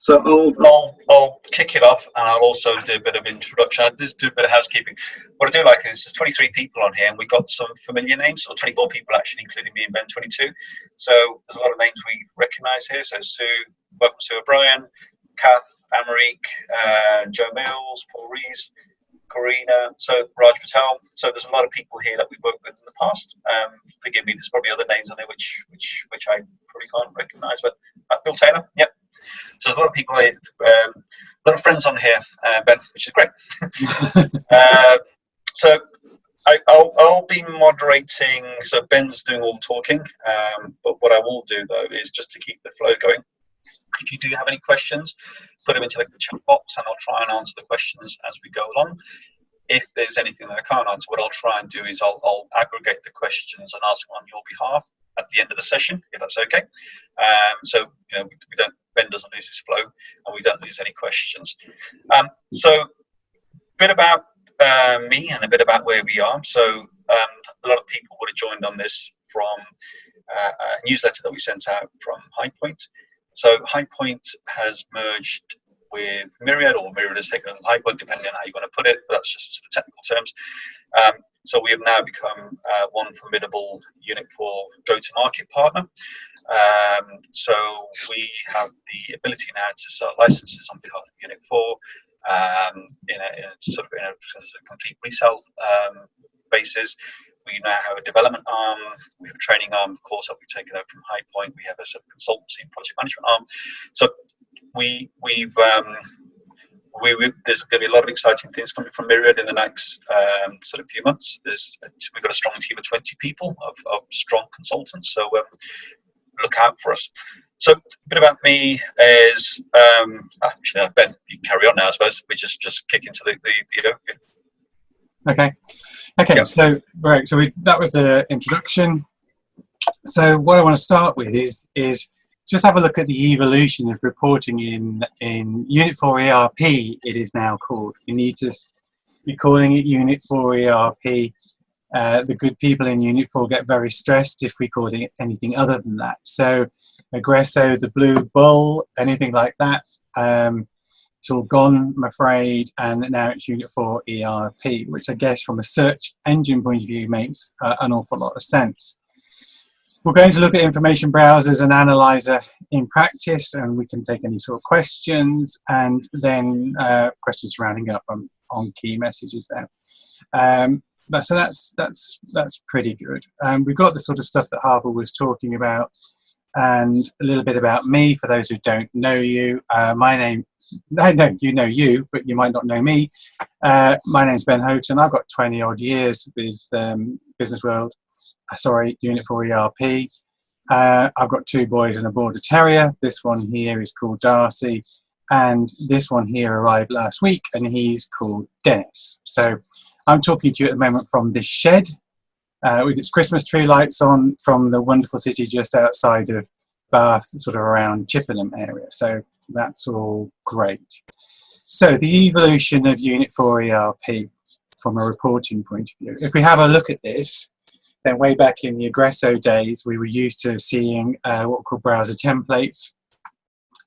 So I'll kick it off, and I'll also do a bit of introduction. I'll just do a bit of housekeeping. What I do like is there's 23 people on here, and we've got some familiar names, or 24 people actually, including me and Ben, 22. So there's a lot of names we recognise here. So Sue, welcome Sue O'Brien, Kath, Amarique, Joe Mills, Paul Rees, Corina, so Raj Patel. So there's a lot of people here that we've worked with in the past. Forgive me, there's probably other names on there which I probably can't recognise, but Bill Taylor, yep. So there's a lot of people here, a lot of friends on here, Ben, which is great. So I'll be moderating. So Ben's doing all the talking, but what I will do though is just to keep the flow going. If you do have any questions, put them into the chat box, and I'll try and answer the questions as we go along. If there's anything that I can't answer, what I'll try and do is I'll aggregate the questions and ask them on your behalf at the end of the session, if that's okay. So we don't. Ben doesn't lose his flow, and we don't lose any questions. So a bit about me and a bit about where we are. So a lot of people would have joined on this from a newsletter that we sent out from High Point. So High Point has merged with Myriad, or Myriad has taken on High Point, depending on how you want to put it, but that's just the technical terms. So we have now become one formidable Unit 4 go-to-market partner. So we have the ability now to sell licenses on behalf of Unit 4 in a complete resale basis. We now have a development arm, we have a training arm, of course, that we've taken over from High Point. We have a sort of consultancy and project management arm. So there's going to be a lot of exciting things coming from Myriad in the next sort of few months. We've got a strong team of 20 people of strong consultants, so look out for us. So a bit about me is, Ben, you can carry on now, I suppose. We just kick into the overview. Okay, yeah. So right, so that was the introduction. So what I want to start with is just have a look at the evolution of reporting in Unit 4 ERP. It is now called. We need to be calling it Unit 4 ERP. The good people in Unit 4 get very stressed if we call it anything other than that. So Aggresso, the Blue Bull, anything like that, it's all gone, I'm afraid, and now it's Unit 4 ERP, which I guess from a search engine point of view makes an awful lot of sense. We're going to look at information browsers and analyzer in practice, and we can take any sort of questions, and then questions rounding up on key messages there. So that's pretty good. We've got the sort of stuff that Harper was talking about, and a little bit about me for those who don't know you. My name, I know you know you, but you might not know me. My name's Ben Houghton. I've got 20 odd years with Business World. Unit 4 ERP. I've got 2 boys and a border terrier. This one here is called Darcy, and this one here arrived last week, and he's called Dennis. So I'm talking to you at the moment from this shed with its Christmas tree lights on from the wonderful city just outside of Bath, sort of around Chippenham area. So that's all great. So the evolution of Unit 4 ERP from a reporting point of view. If we have a look at this, then way back in the Aggresso days, we were used to seeing what were called browser templates.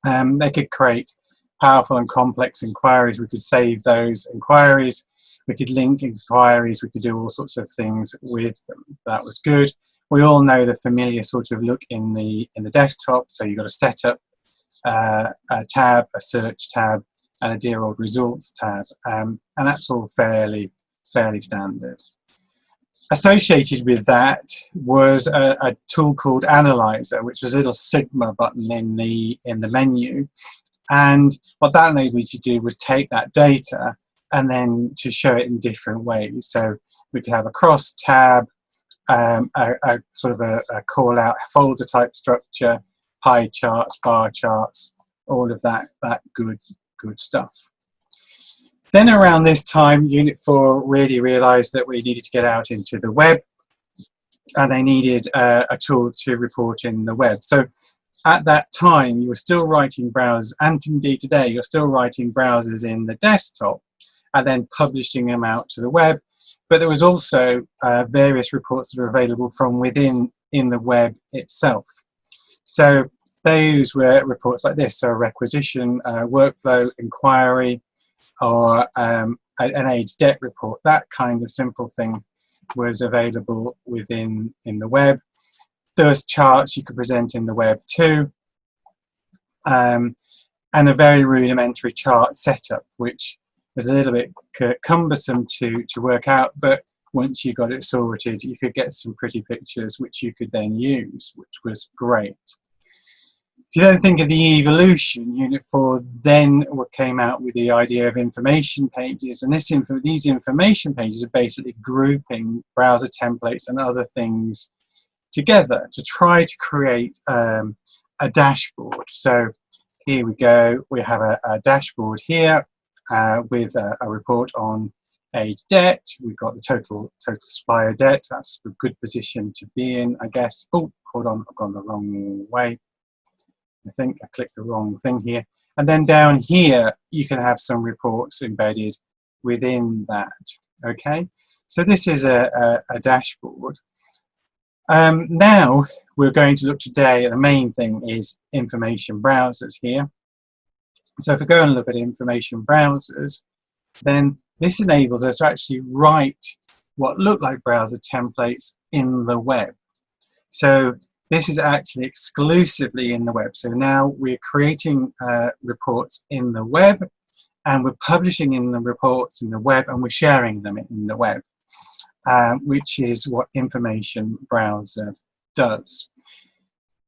They could create powerful and complex inquiries. We could save those inquiries. We could link inquiries. We could do all sorts of things with them. That was good. We all know the familiar sort of look in the desktop. So you've got a setup, a tab, a search tab, and a dear old results tab, and that's all fairly standard. Associated with that was a tool called Analyzer, which was a little Sigma button in the menu, and what that enabled you to do was take that data and then to show it in different ways. So we could have a cross tab, a sort of a call out folder type structure, pie charts, bar charts, all of that good stuff. Then around this time, Unit 4 really realized that we needed to get out into the web, and they needed a tool to report in the web. So at that time, you were still writing browsers, and indeed today, you're still writing browsers in the desktop and then publishing them out to the web. But there was also various reports that are available from within in the web itself. So those were reports like this, so a requisition, workflow, inquiry, or an age debt report. That kind of simple thing was available in the web. Those charts you could present in the web too, and a very rudimentary chart setup, which was a little bit cumbersome to work out, but once you got it sorted, you could get some pretty pictures which you could then use, which was great. If you then think of the evolution, Unit 4 then came out with the idea of information pages, and these information pages are basically grouping browser templates and other things together to try to create a dashboard. So here we go, we have a dashboard here with a report on age debt. We've got the total supplier debt. That's a good position to be in, I guess. Oh, hold on, I've gone the wrong way. I think I clicked the wrong thing here. And then down here, you can have some reports embedded within that. Okay, so this is a dashboard. Now we're going to look today, the main thing is information browsers here. So if we go and look at information browsers, then this enables us to actually write what look like browser templates in the web. So this is actually exclusively in the web. So now we're creating reports in the web, and we're publishing in the reports in the web, and we're sharing them in the web, which is what Information Browser does.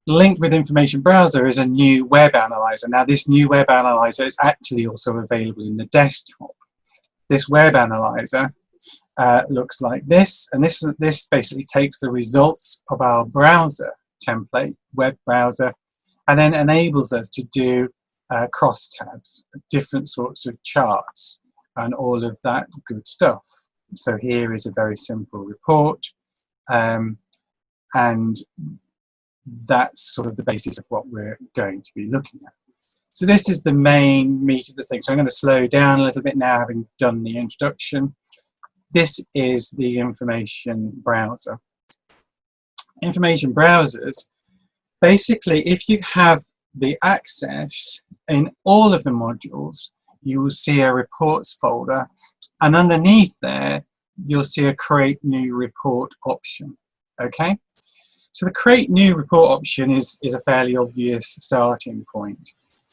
Linked with Information Browser is a new web analyzer. Now this new web analyzer is actually also available in the desktop. This web analyzer looks like this, and this basically takes the results of our browser template, web browser, and then enables us to do cross tabs, different sorts of charts, and all of that good stuff. So here is a very simple report, and that's sort of the basis of what we're going to be looking at. So this is the main meat of the thing. So I'm going to slow down a little bit now, having done the introduction. This is the information browser. Information browsers, basically, if you have the access in all of the modules, you will see a reports folder, and underneath there, you'll see a create new report option. Okay? So the create new report option is a fairly obvious starting point.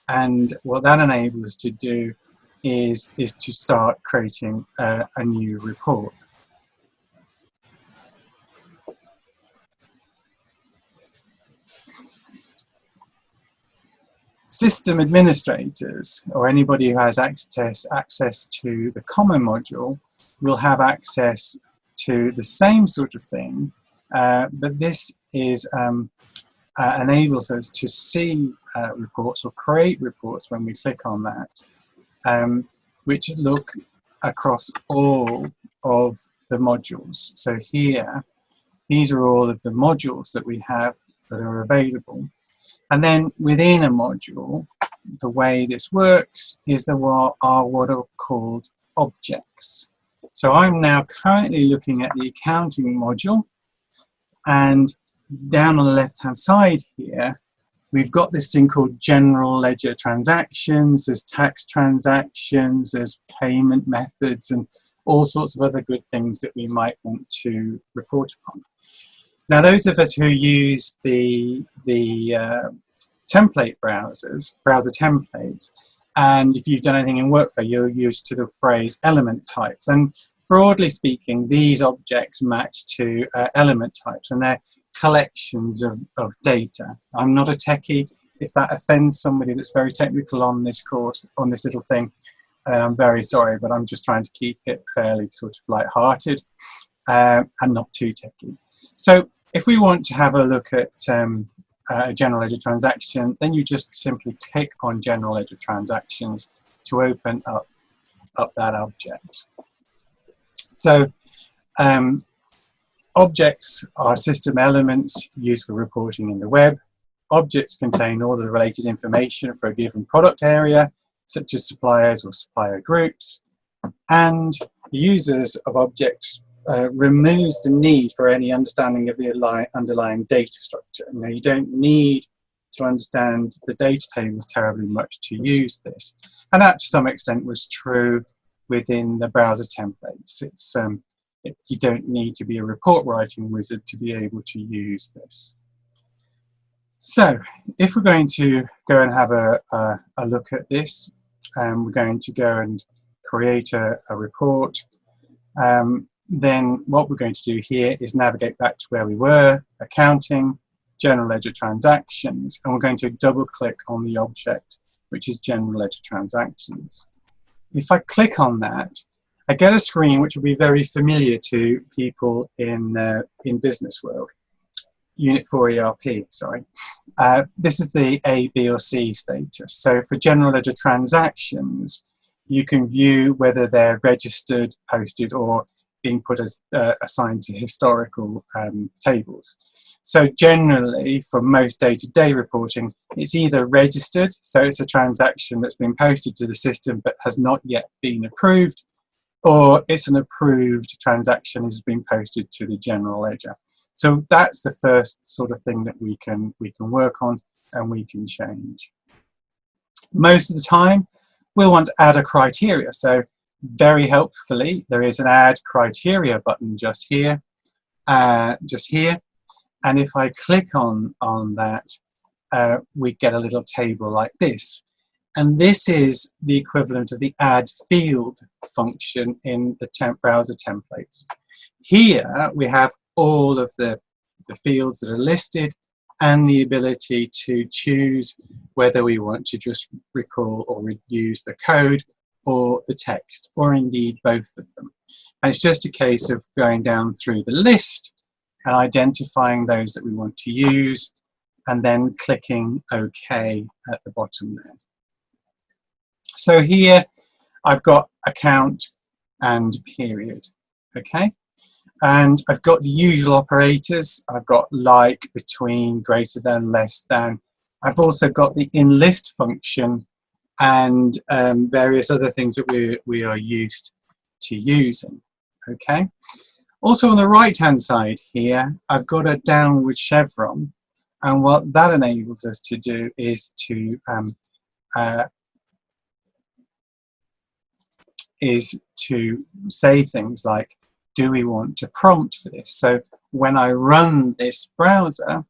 And what that enables us to do is to start creating a new report. System administrators, or anybody who has access to the common module, will have access to the same sort of thing, but this is enables us to see reports or create reports when we click on that, which look across all of the modules. So here, these are all of the modules that we have that are available. And then within a module, the way this works is there are what are called objects. So I'm now currently looking at the accounting module, and down on the left-hand side here, we've got this thing called general ledger transactions, there's tax transactions, there's payment methods, and all sorts of other good things that we might want to report upon. Now, those of us who use the template browsers, browser templates, and if you've done anything in Workflow, you're used to the phrase element types. And broadly speaking, these objects match to element types, and they're collections of data. I'm not a techie. If that offends somebody that's very technical on this course, on this little thing, I'm very sorry, but I'm just trying to keep it fairly sort of light-hearted and not too techy. So if we want to have a look at a general ledger transaction, then you just simply click on general ledger transactions to open up that object. So objects are system elements used for reporting in the web. Objects contain all the related information for a given product area, such as suppliers or supplier groups. And users of objects removes the need for any understanding of the underlying data structure. Now, you don't need to understand the data tables terribly much to use this. And that to some extent was true within the browser templates. You don't need to be a report writing wizard to be able to use this. So if we're going to go and have a look at this, we're going to go and create a report, then what we're going to do here is navigate back to where we were, accounting, general ledger transactions, and we're going to double click on the object, which is general ledger transactions. If I click on that, I get a screen which will be very familiar to people in business world. Unit 4 ERP, sorry. This is the A, B or C status. So for general ledger transactions, you can view whether they're registered, posted or being put as assigned to historical tables. So generally, for most day-to-day reporting, it's either registered, so it's a transaction that's been posted to the system but has not yet been approved, or it's an approved transaction has been posted to the general ledger. So that's the first sort of thing that we can work on and we can change. Most of the time, we'll want to add a criteria. So very helpfully, there is an add criteria button just here. And if I click on that, we get a little table like this. And this is the equivalent of the add field function in the browser templates. Here we have all of the fields that are listed and the ability to choose whether we want to just recall or reuse the code or the text, or indeed both of them. And it's just a case of going down through the list and identifying those that we want to use and then clicking OK at the bottom there. So here I've got account and period, okay? And I've got the usual operators. I've got like, between, greater than, less than. I've also got the in-list function and various other things that we are used to using, okay? Also on the right-hand side here, I've got a downward chevron, and what that enables us to do is to say things like, do we want to prompt for this? So when I run this browser,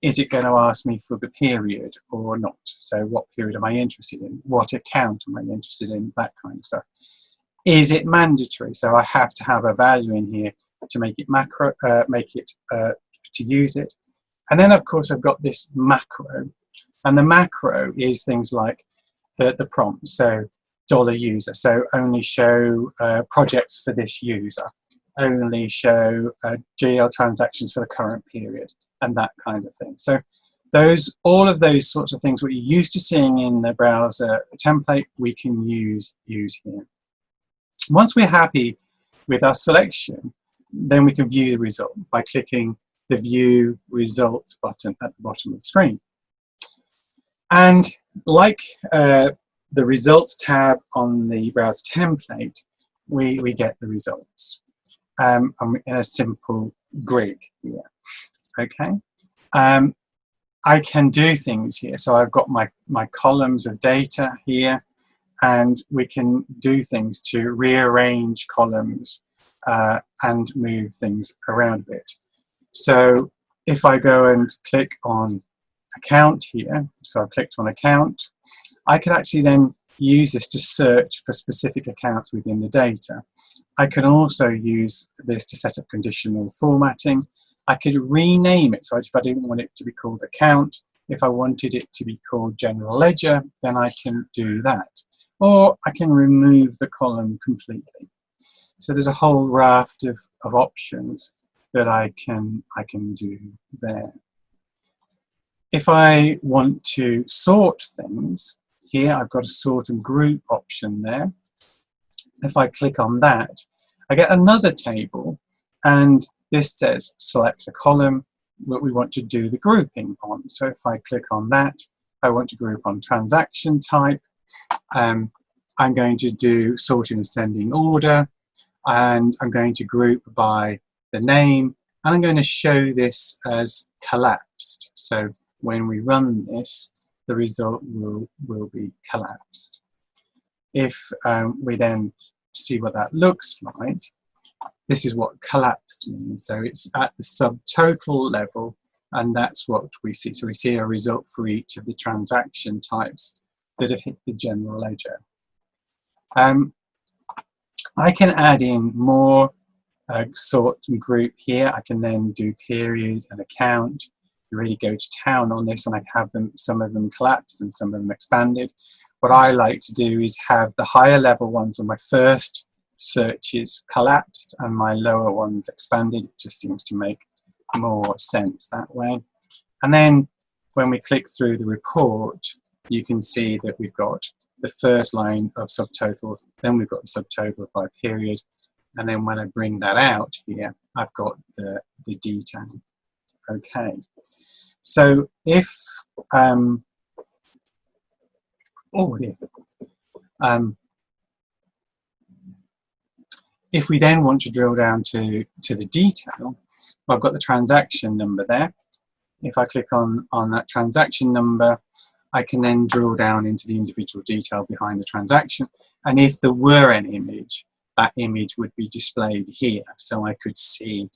is it going to ask me for the period or not? So what period am I interested in? What account am I interested in? That kind of stuff. Is it mandatory? So I have to have a value in here to make it to use it. And then of course I've got this macro, and the macro is things like the prompt. So $user, so only show projects for this user, only show GL transactions for the current period, and that kind of thing. So all of those sorts of things what you're used to seeing in the browser template, we can use here. Once we're happy with our selection, then we can view the result by clicking the View Results button at the bottom of the screen. And like the Results tab on the browser template, we get the results in a simple grid here. Okay. I can do things here. So I've got my columns of data here, and we can do things to rearrange columns and move things around a bit. So if I go and click on account here, so I've clicked on account, I can actually then use this to search for specific accounts within the data. I can also use this to set up conditional formatting. I could rename it, so if I didn't want it to be called account, if I wanted it to be called general ledger, then I can do that. Or I can remove the column completely. So there's a whole raft of options that I can do there. If I want to sort things, here I've got a sort and group option there. If I click on that, I get another table, and this says select a column that we want to do the grouping on. So if I click on that, I want to group on transaction type. I'm going to do sort in ascending order, and I'm going to group by the name, and I'm going to show this as collapsed. So when we run this, the result will be collapsed. If we then see what that looks like, this is what collapsed means. So it's at the subtotal level, and that's what we see. So we see a result for each of the transaction types that have hit the general ledger. I can add in more sort and group here. I can then do period and account. You really go to town on this, and I have them, some of them collapsed and some of them expanded. What I like to do is have the higher level ones on my first searches collapsed and my lower ones expanded. It just seems to make more sense that way. And then when we click through the report, you can see that we've got the first line of subtotals, then we've got the subtotal by period, and then when I bring that out here, I've got the detail. Okay, so if if we then want to drill down to the detail, I've got the transaction number there. If I click on that transaction number, I can then drill down into the individual detail behind the transaction. And if there were an image, that image would be displayed here. So I could see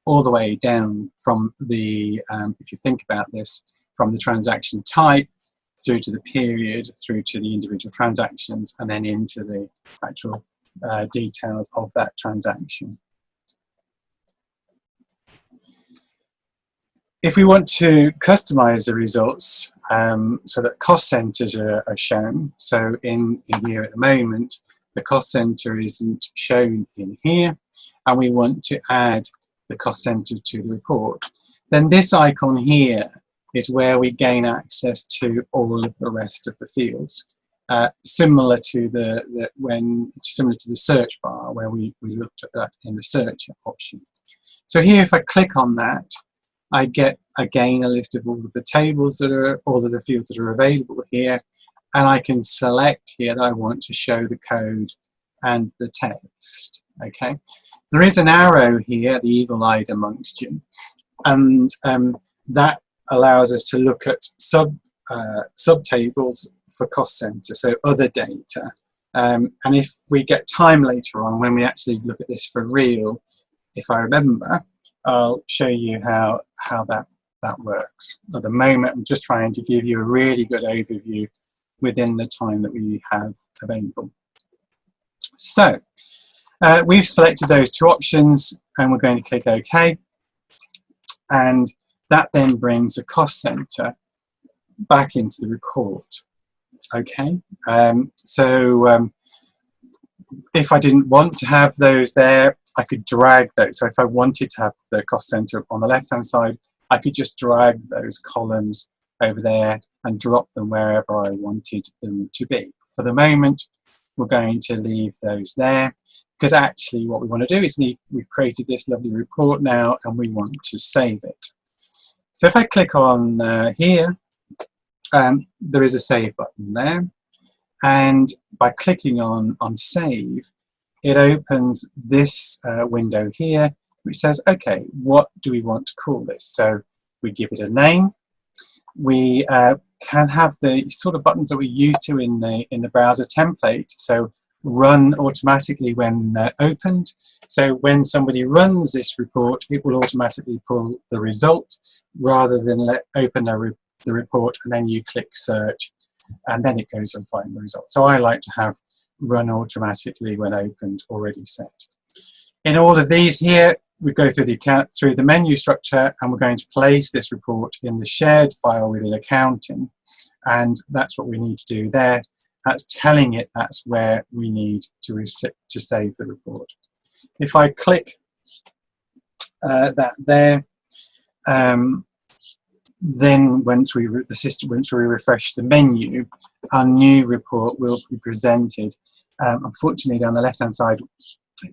all the way down from the, if you think about this, from the transaction type through to the period, through to the individual transactions, and then into the actual details of that transaction. If we want to customize the results so that cost centers are shown, so in here at the moment, the cost center isn't shown in here, and we want to add the cost center to the report, then this icon here is where we gain access to all of the rest of the fields. Similar to the search bar where we looked at that in the search option. So here, if I click on that, I get again a list of all of the tables that are, all of the fields that are available here, and I can select here that I want to show the code and the text. Okay, there is an arrow here, the eagle-eyed amongst you, and that allows us to look at subtables for cost center, so other data. And if we get time later on when we actually look at this for real, if I remember, I'll show you how that works. At the moment, I'm just trying to give you a really good overview within the time that we have available. So we've selected those two options, and we're going to click OK. And that then brings the cost center back into the report. Okay, if I didn't want to have those there, I could drag those. So if I wanted to have the cost center on the left hand side, I could just drag those columns over there and drop them wherever I wanted them to be. For the moment, we're going to leave those there, because actually what we want to do is we've created this lovely report now, and we want to save it. So if I click on here, there is a save button there, and by clicking on save, it opens this window here, which says, okay, what do we want to call this? So we give it a name. We can have the sort of buttons that we're used to in the browser template. So run automatically when opened. So when somebody runs this report, it will automatically pull the result rather than open the report and then you click search and then it goes and finds the result. So I like to have run automatically when opened already set. In all of these here, we go through the menu structure, and we're going to place this report in the shared file within accounting, and that's what we need to do there. That's telling it that's where we need to save the report. If I click that there, then once we refresh the menu, our new report will be presented. Unfortunately, down the left-hand side,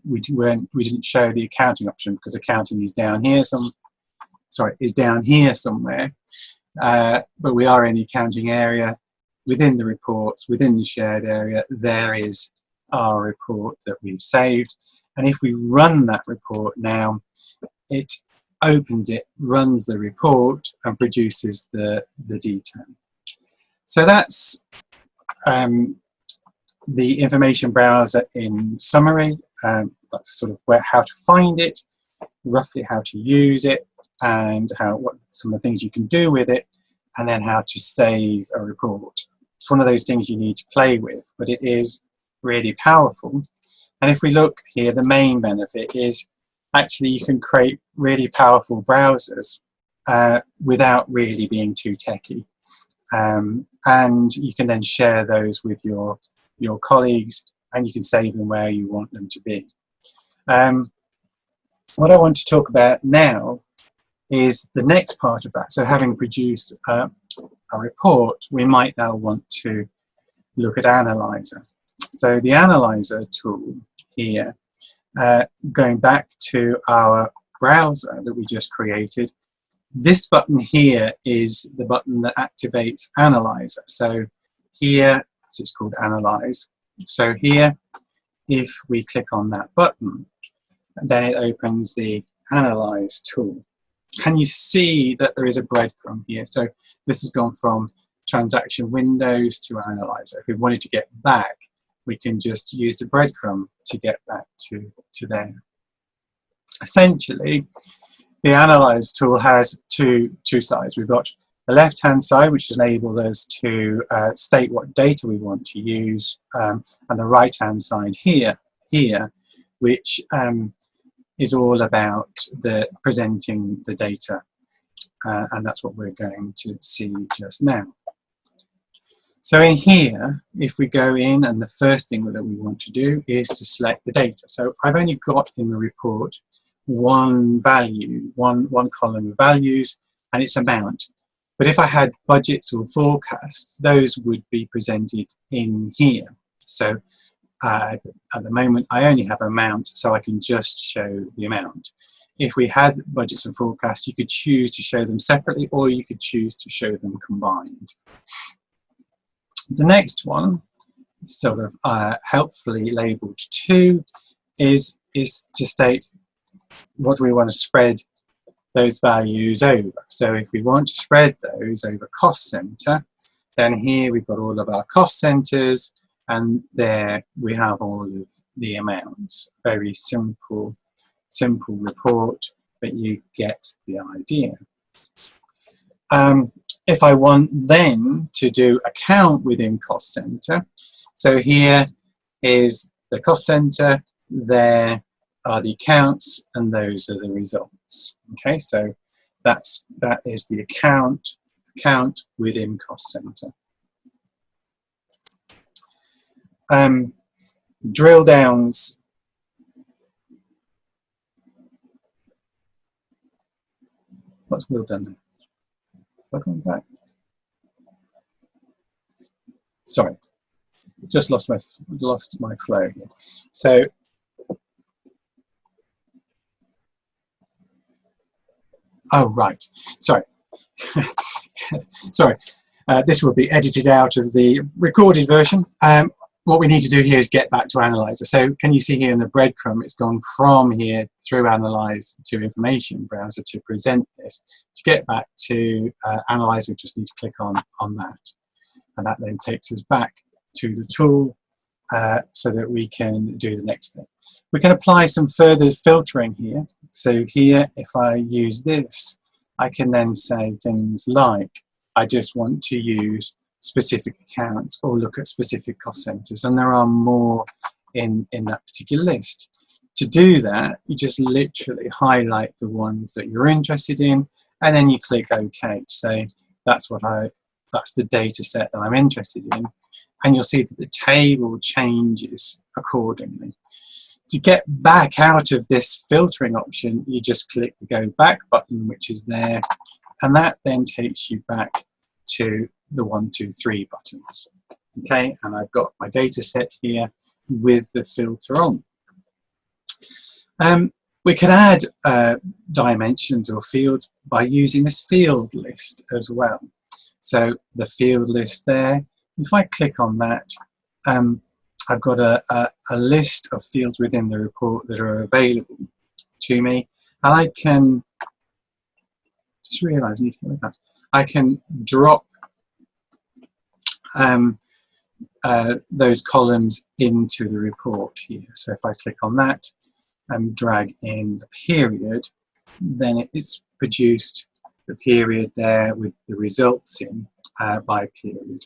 we didn't show the accounting option because accounting is down here somewhere. But we are in the accounting area. Within the reports, within the shared area, there is our report that we've saved. And if we run that report now, it opens it, runs the report, and produces the detail. So that's the information browser in summary. That's sort of how to find it, roughly how to use it, and what some of the things you can do with it, and then how to save a report. It's one of those things you need to play with, but it is really powerful. And if we look here, the main benefit is actually you can create really powerful browsers without really being too techy. And you can then share those with your colleagues, and you can save them where you want them to be. What I want to talk about now is the next part of that. So having produced a report, we might now want to look at Analyzer. So the Analyzer tool here, going back to our browser that we just created, this button here is the button that activates Analyzer. So here, it's called Analyze. So here, if we click on that button, then it opens the Analyze tool. Can you see that there is a breadcrumb here? So this has gone from transaction windows to Analyzer. If we wanted to get back, we can just use the breadcrumb to get back to there. Essentially, the Analyze tool has two sides. We've got the left-hand side, which enables us to state what data we want to use, and the right-hand side here, which is all about presenting the data, and that's what we're going to see just now. So in here, if we go in, and the first thing that we want to do is to select the data. So I've only got in the report one value, one column of values, and it's amount. But if I had budgets or forecasts, those would be presented in here. So at the moment, I only have amount, so I can just show the amount. If we had budgets and forecasts, you could choose to show them separately, or you could choose to show them combined. The next one, sort of helpfully labelled 2, is to state what do we want to spread those values over. So if we want to spread those over cost centre, then here we've got all of our cost centres, and there we have all of the amounts. Very simple report, but you get the idea. If I want then to do a count within cost centre, so here is the cost centre, there are the accounts, and those are the results. Okay, so that is the account within cost centre. Drill downs. What's Will done there? Welcome back. Sorry, just lost my flow here. So oh right, sorry. Sorry, this will be edited out of the recorded version. What we need to do here is get back to Analyzer. So can you see here in the breadcrumb, it's gone from here through Analyze to Information Browser to present this. To get back to Analyzer, we just need to click on that. And that then takes us back to the tool so that we can do the next thing. We can apply some further filtering here. So here, if I use this, I can then say things like, I just want to use specific accounts or look at specific cost centres, and there are more in that particular list. To do that, you just literally highlight the ones that you're interested in, and then you click OK to say that's the data set that I'm interested in, and you'll see that the table changes accordingly. To get back out of this filtering option, you just click the Go Back button, which is there, and that then takes you back to the 1, 2, 3 buttons. Okay, and I've got my data set here with the filter on. We can add dimensions or fields by using this field list as well. So the field list there, if I click on that, I've got a list of fields within the report that are available to me, and I can just realised I need to go with that. I can drop those columns into the report here. So if I click on that and drag in the period, then it's produced the period there with the results in by period,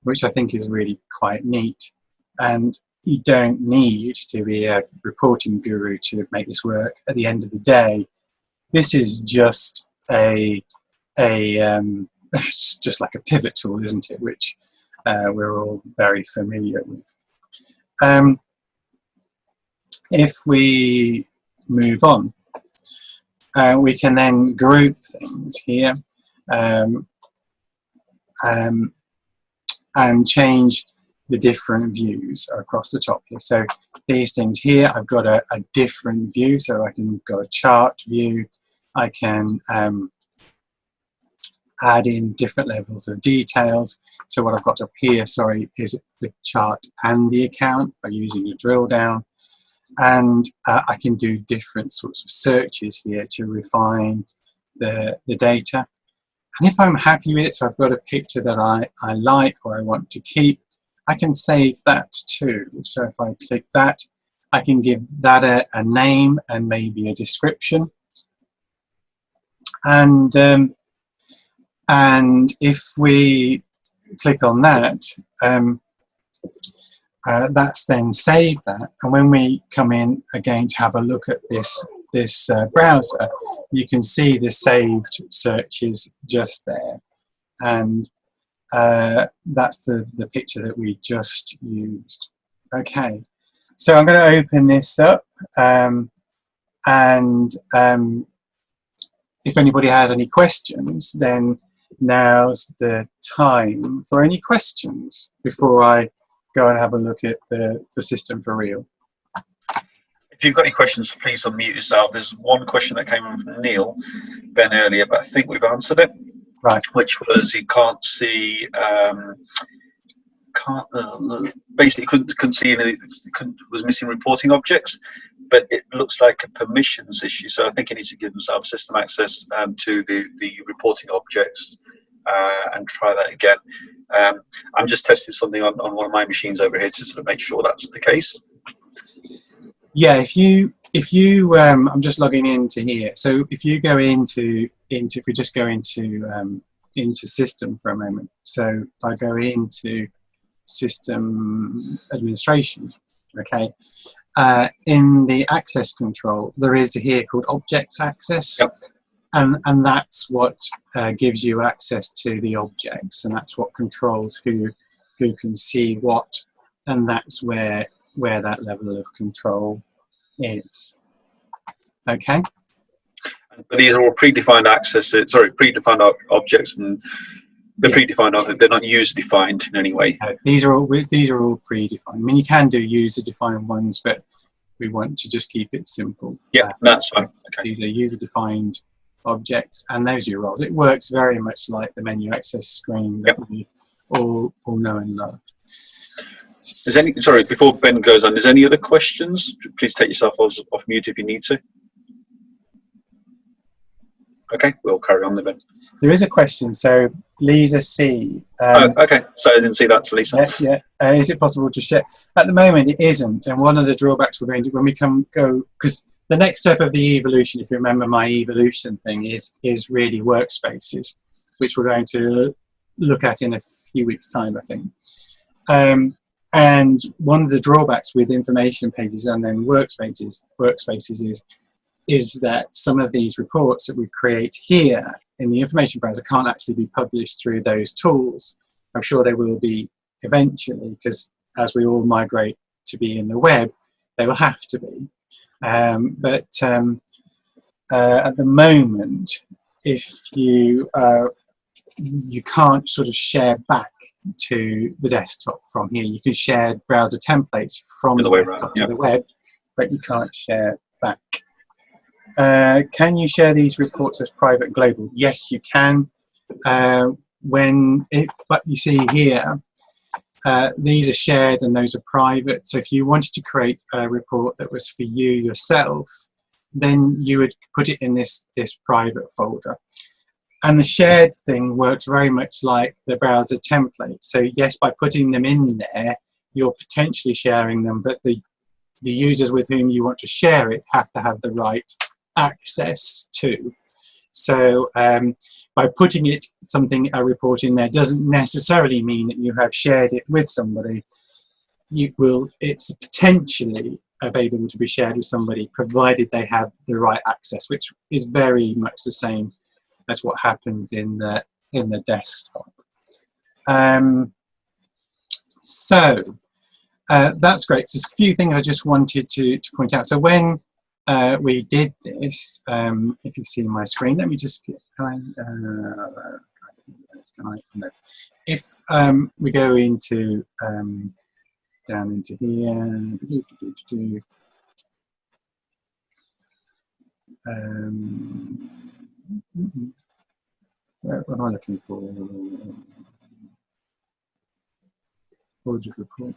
which I think is really quite neat. And you don't need to be a reporting guru to make this work. At the end of the day, this is just it's just like a pivot tool, isn't it? Which we're all very familiar with. If we move on, we can then group things here and change the different views across the top here. So these things here, I've got a different view, so I can go a chart view. I can add in different levels of details. So what I've got up here, sorry, is the chart and the account by using the drill down. And I can do different sorts of searches here to refine the data. And if I'm happy with it, so I've got a picture that I like or I want to keep, I can save that too. So if I click that, I can give that a name and maybe a description. And if we click on that, that's then saved that. And when we come in again to have a look at this browser, you can see the saved searches just there. And that's the picture that we just used. Okay, so I'm going to open this up, and if anybody has any questions, then now's the time for any questions before I go and have a look at the system for real. If you've got any questions, please unmute yourself. There's one question that came in from Neil, Ben, earlier, but I think we've answered it. Right. Which was he can't see, basically couldn't see any, was missing reporting objects, but it looks like a permissions issue. So I think he needs to give himself system access to the reporting objects and try that again. I'm just testing something on one of my machines over here to sort of make sure that's the case. Yeah, if you I'm just logging into here. So if you go into if we just go into system for a moment. So I go into system administration. Okay. In the access control, there is here called objects access. Yep. And that's what gives you access to the objects, and that's what controls who can see what, and that's where that level of control is. Okay. But these are all predefined predefined objects, and they're predefined. They're not user defined in any way. These are all predefined. I mean, you can do user defined ones, but we want to just keep it simple. Yeah, that's fine. Okay. These are user defined objects, and those are your roles. It works very much like the menu access screen that we all know and love. Sorry, before Ben goes on, is there any other questions? Please take yourself off mute if you need to. Okay, we'll carry on then. There is a question. So Lisa C. Okay, so I didn't see that, Lisa. Yeah. Is it possible to share? At the moment, it isn't. And one of the drawbacks we're going to, when we go, because the next step of the evolution, if you remember my evolution thing, is really workspaces, which we're going to look at in a few weeks' time, I think. And one of the drawbacks with information pages and then workspaces is that some of these reports that we create here in the information browser can't actually be published through those tools. I'm sure they will be eventually, because as we all migrate to be in the web, they will have to be. But at the moment, if you can't sort of share back to the desktop from here. You can share browser templates from the desktop to the web, but you can't share back. Can you share these reports as private global? Yes, you can. But you see here, these are shared and those are private. So if you wanted to create a report that was for you yourself, then you would put it in this private folder. And the shared thing works very much like the browser template. So yes, by putting them in there, you're potentially sharing them, but the users with whom you want to share it have to have the right access to. So by putting a report in there doesn't necessarily mean that you have shared it with somebody. It's potentially available to be shared with somebody, provided they have the right access, which is very much the same as what happens in the desktop. So that's great. So there's a few things I just wanted to point out. So when we did this, if you see my screen, let me just get, if we go into down into here, what am I looking for?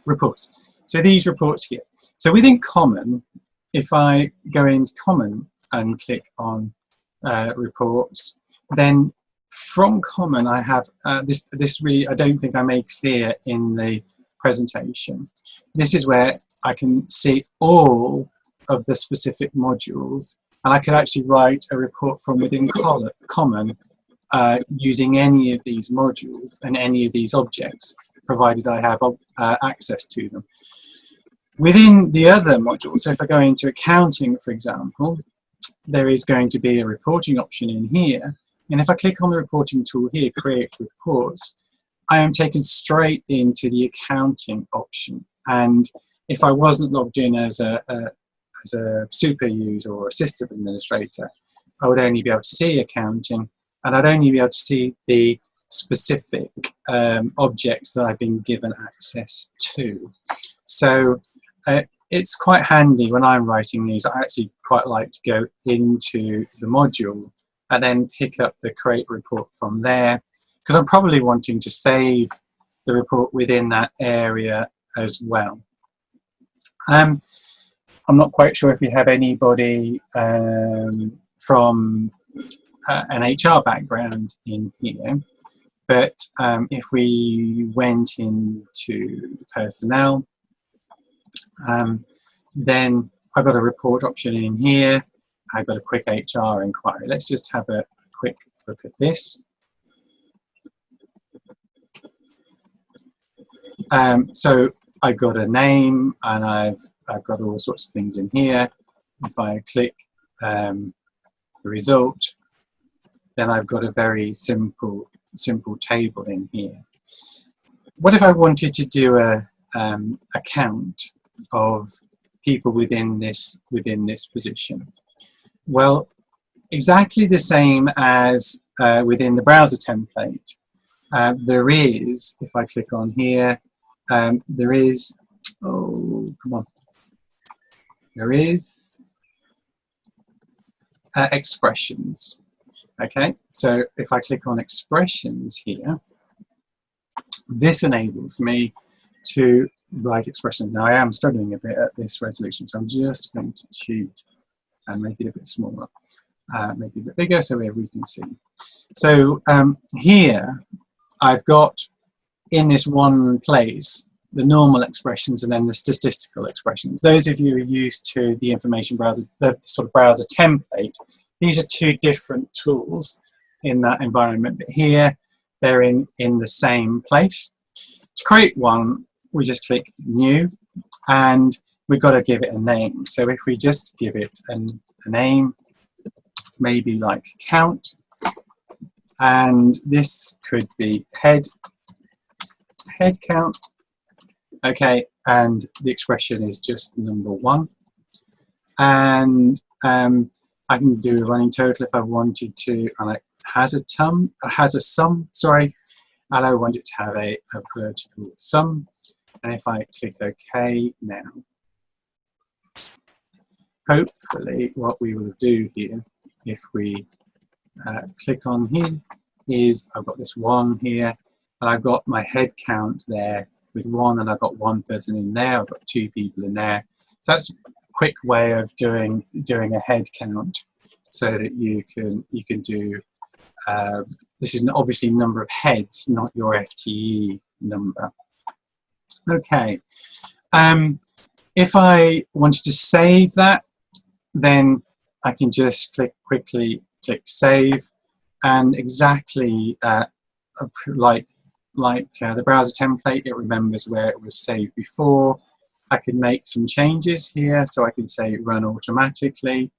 Reports. So these reports here. So within Common, if I go into Common and click on reports, then from Common I have this really, I don't think I made clear in the presentation. This is where I can see all of the specific modules, and I could actually write a report from within Common using any of these modules and any of these objects, provided I have access to them. Within the other modules, so if I go into accounting, for example, there is going to be a reporting option in here. And if I click on the reporting tool here, create reports, I am taken straight into the accounting option. And if I wasn't logged in as a super user or a system administrator, I would only be able to see accounting, and I'd only be able to see the specific objects that I've been given access to. So it's quite handy when I'm writing these. I actually quite like to go into the module and then pick up the create report from there, because I'm probably wanting to save the report within that area as well. I'm not quite sure if you have anybody from an HR background in here, but if we went into the personnel, then I've got a report option in here. I've got a quick HR inquiry. Let's just have a quick look at this. So I've got a name, and I've got all sorts of things in here. If I click the result, then I've got a very simple table in here. What if I wanted to do a count of people within this position? Well, exactly the same as within the browser template. There is, if I click on here, there is, oh, come on. There is expressions. Okay, so if I click on expressions here, this enables me to write expressions. Now I am struggling a bit at this resolution, so I'm just going to cheat and make it a bit smaller, make it a bit bigger so we can see. So here I've got in this one place the normal expressions and then the statistical expressions. Those of you who are used to the information browser, the sort of browser template, these are two different tools in that environment, but here they're in the same place. To create one, we just click new, and we've got to give it a name. So if we just give it a name, maybe like count, and this could be head count. Okay, and the expression is just number 1. And I can do a running total if I wanted to, and it has a sum, sorry, and I want it to have a vertical sum. And if I click OK now, hopefully what we will do here, if we click on here, is I've got this 1 here, and I've got my head count there with 1, and I've got 1 person in there, I've got 2 people in there. So that's a quick way of doing a head count, so that you can do this is obviously number of heads, not your FTE number. Okay. If I wanted to save that, then I can just quickly click save, and exactly like the browser template, it remembers where it was saved before. I can make some changes here, so I can say run automatically.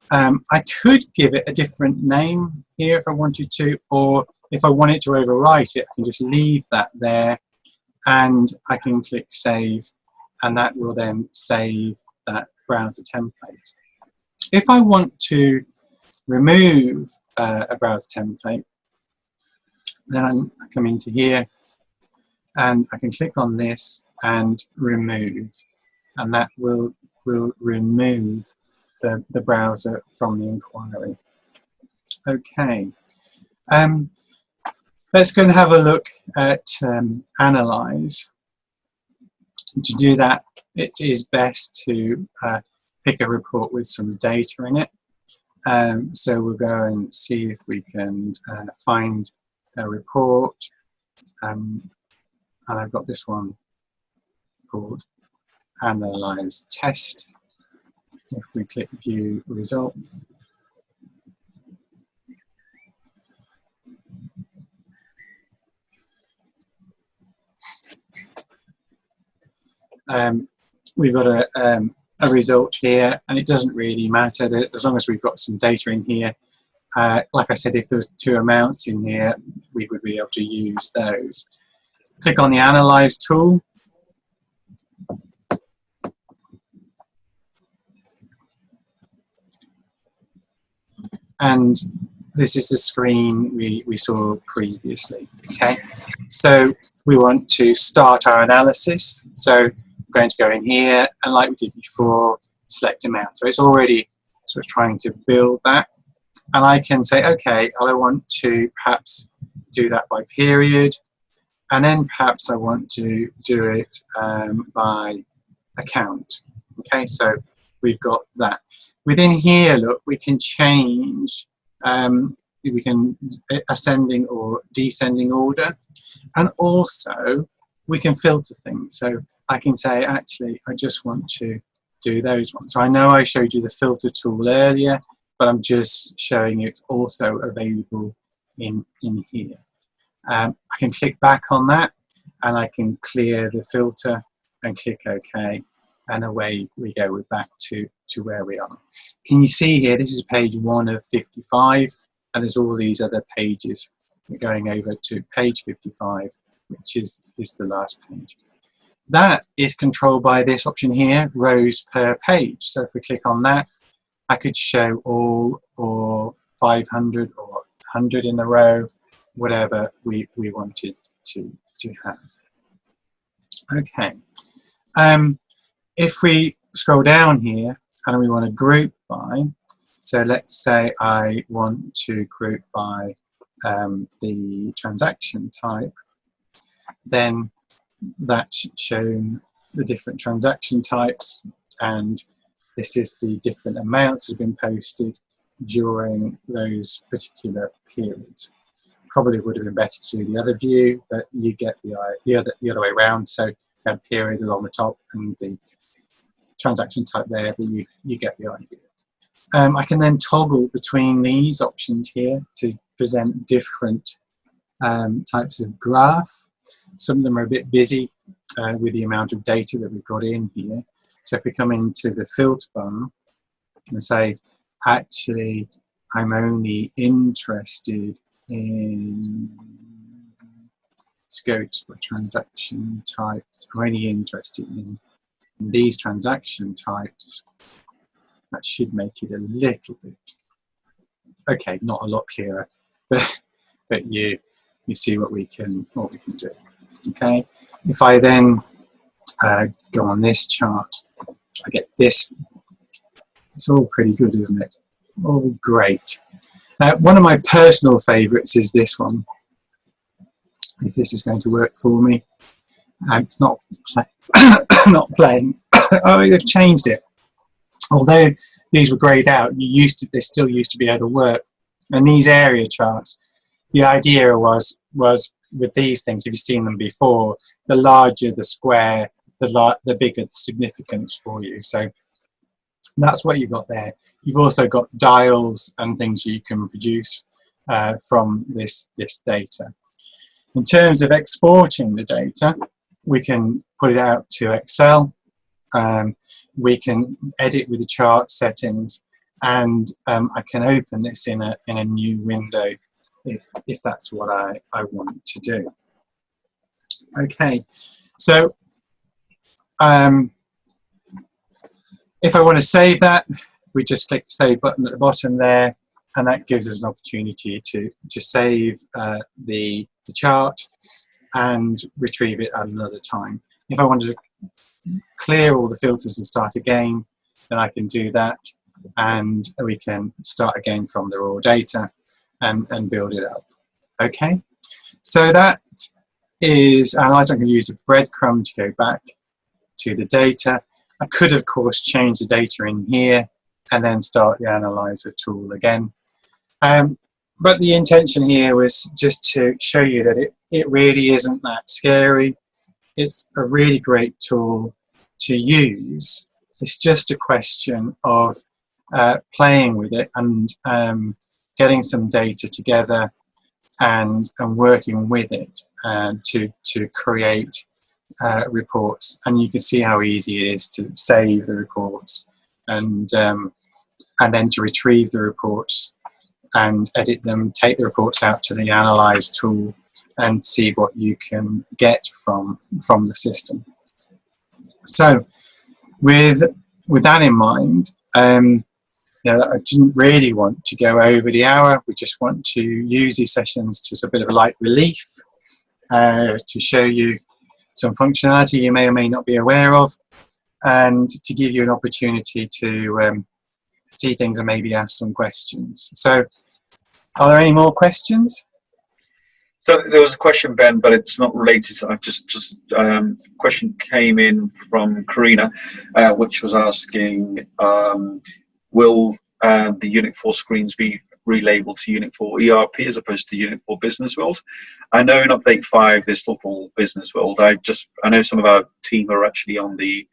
I could give it a different name here if I wanted to, or if I wanted to overwrite it, I can just leave that there, and I can click save, and that will then save that browser template. If I want to remove a browser template, then I come into here, and I can click on this and remove, and that will remove the browser from the inquiry. Okay, let's go and have a look at analyze. To do that, it is best to pick a report with some data in it. So we'll go and see if we can find a report, and I've got this one called Analyze Test. If we click View Result, we've got a result here, and it doesn't really matter that as long as we've got some data in here. Like I said, if there was 2 amounts in here, we would be able to use those. Click on the Analyze tool. And this is the screen we saw previously. Okay, so we want to start our analysis. So we're going to go in here, and like we did before, select amount. So it's already sort of trying to build that. And I can say, okay, I want to perhaps do that by period, and then perhaps I want to do it by account. Okay, so we've got that. Within here, look, we can change, we can ascending or descending order, and also we can filter things. So I can say, actually, I just want to do those ones. So I know I showed you the filter tool earlier, but I'm just showing it also available in here. I can click back on that, and I can clear the filter and click OK, and away we go. We're back to where we are. Can you see here, this is page 1 of 55, and there's all these other pages. We're going over to page 55, which is the last page. That is controlled by this option here, rows per page. So if we click on that, I could show all, or 500 or 100 in a row, whatever we wanted to have. Okay. If we scroll down here and we want to group by, so let's say I want to group by the transaction type, then that's shown the different transaction types, and this is the different amounts that have been posted during those particular periods. Probably would have been better to do the other view, but you get the other way around. So you have period along the top and the transaction type there, but you get the idea. I can then toggle between these options here to present different types of graph. Some of them are a bit busy with the amount of data that we've got in here. So if we come into the filter bar and say, actually, I'm only interested in, let's go to transaction types. I'm only interested in these transaction types. That should make it a little bit, okay, not a lot clearer, but you see what we can do. Okay, if I then go on this chart, I get this. It's all pretty good, isn't it? All great. One of my personal favourites is this one. If this is going to work for me, it's not not playing. Oh, they've changed it. Although these were greyed out, they still used to be able to work. And these area charts, the idea was with these things, if you've seen them before, the larger the square, the bigger the significance for you. So that's what you've got there. You've also got dials and things you can produce from this data. In terms of exporting the data, we can put it out to Excel. We can edit with the chart settings, and I can open this in a new window if that's what I want to do. Okay, so if I want to save that, we just click the save button at the bottom there, and that gives us an opportunity to save the chart and retrieve it at another time. If I wanted to clear all the filters and start again, then I can do that, and we can start again from the raw data and build it up. Okay, so that is analyzed. I'm going to use a breadcrumb to go back to the data. I could, of course, change the data in here and then start the analyzer tool again. But the intention here was just to show you that it really isn't that scary. It's a really great tool to use. It's just a question of playing with it and getting some data together and working with it to create reports. And you can see how easy it is to save the reports and then to retrieve the reports and edit them, take the reports out to the Analyze tool and see what you can get from the system. So with that in mind, you know, I didn't really want to go over the hour. We just want to use these sessions as a bit of a light relief to show you some functionality you may or may not be aware of, and to give you an opportunity to see things and maybe ask some questions. So, are there any more questions? So there was a question, Ben, but it's not related. So I've just question came in from Karina, which was asking, will the Unit 4 screens be relabeled to Unit 4 ERP as opposed to Unit 4 Business World? I know in Update 5 they're still called Business World. I know some of our team are actually on the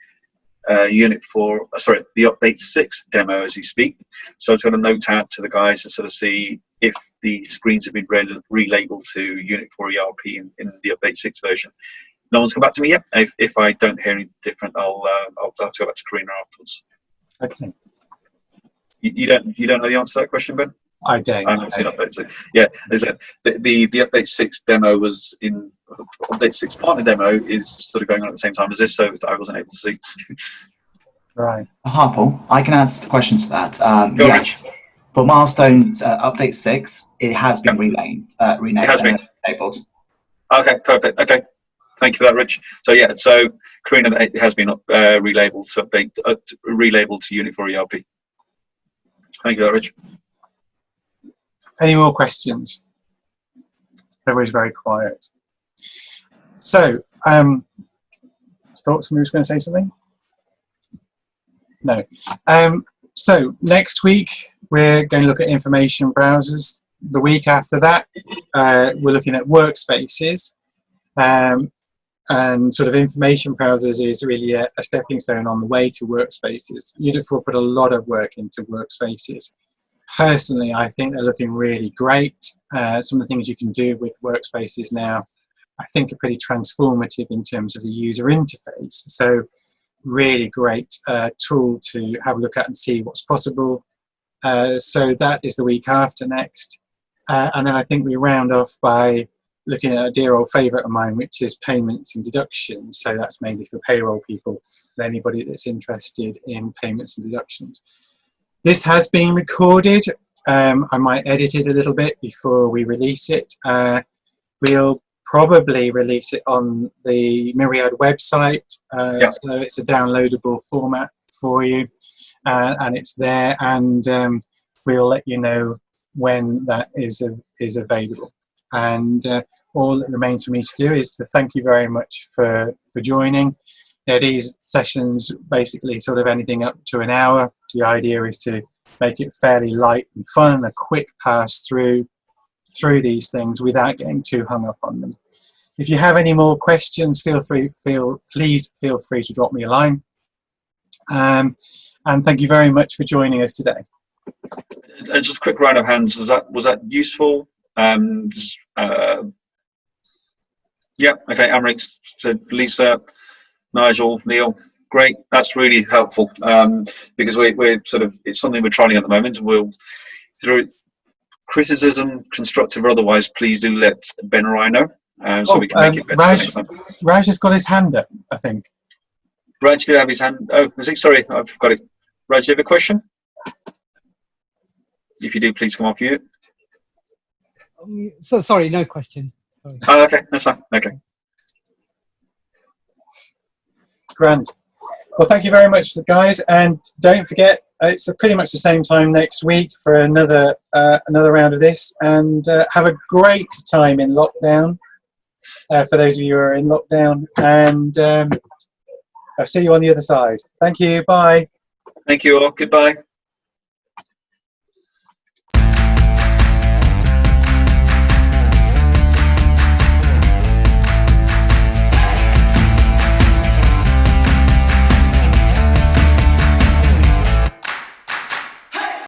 Unit 4, sorry, the Update 6 demo as you speak. So I'm going to note out to the guys to sort of see if the screens have been relabeled to Unit 4 ERP in the Update 6 version. No one's come back to me yet. If I don't hear anything different, I'll have to go back to Karina afterwards. Okay. You don't know the answer to that question, Ben? I don't. I'm not seeing Update 6. Yeah, as I said, the Update 6 demo was in Update 6 partner demo is sort of going on at the same time as this, so I wasn't able to see. Right. Harpal, I can answer the question to that. Go yes, Rich. for Milestones Update 6, it has been renamed. It has been. Labeled. Okay, perfect. Okay, thank you for that, Rich. So yeah, so Karina, it has been relabeled to update, relabeled to Unit 4 ERP. Thank you for that, Rich. Any more questions? Everybody's very quiet. So, thought somebody was going to say something? No. So next week we're going to look at information browsers. The week after that we're looking at workspaces, and sort of information browsers is really a stepping stone on the way to workspaces. Unit 4 put a lot of work into workspaces. Personally, I think they're looking really great. Some of the things you can do with workspaces now, I think, are pretty transformative in terms of the user interface. So really great tool to have a look at and see what's possible. So that is the week after next. And then I think we round off by looking at a dear old favourite of mine, which is payments and deductions. So that's mainly for payroll people and anybody that's interested in payments and deductions. This has been recorded. I might edit it a little bit before we release it. We'll probably release it on the Myriad website. So it's a downloadable format for you, and it's there, and we'll let you know when that is available. And all that remains for me to do is to thank you very much for joining. These sessions basically sort of anything up to an hour. The idea is to make it fairly light and fun and a quick pass through these things without getting too hung up on them. If you have any more questions, please feel free to drop me a line. And thank you very much for joining us today. Just a quick round of hands. Was that useful? Yeah. Okay. Amrik said, Lisa, Nigel, Neil. Great. That's really helpful because we're sort of, it's something we're trying at the moment. We'll, through criticism, constructive or otherwise, please do let Ben or I know so we can make it better next time. Raj has got his hand up, I think. Raj, do you have his hand? Oh, is he? Sorry, I've got it. Raj, do you have a question? If you do, please come off mute. So sorry, no question. Sorry. Oh, okay, that's fine. Okay. Grand. Well, thank you very much, guys, and don't forget it's pretty much the same time next week for another round of this. And have a great time in lockdown for those of you who are in lockdown. And I'll see you on the other side. Thank you. Bye. Thank you all. Goodbye.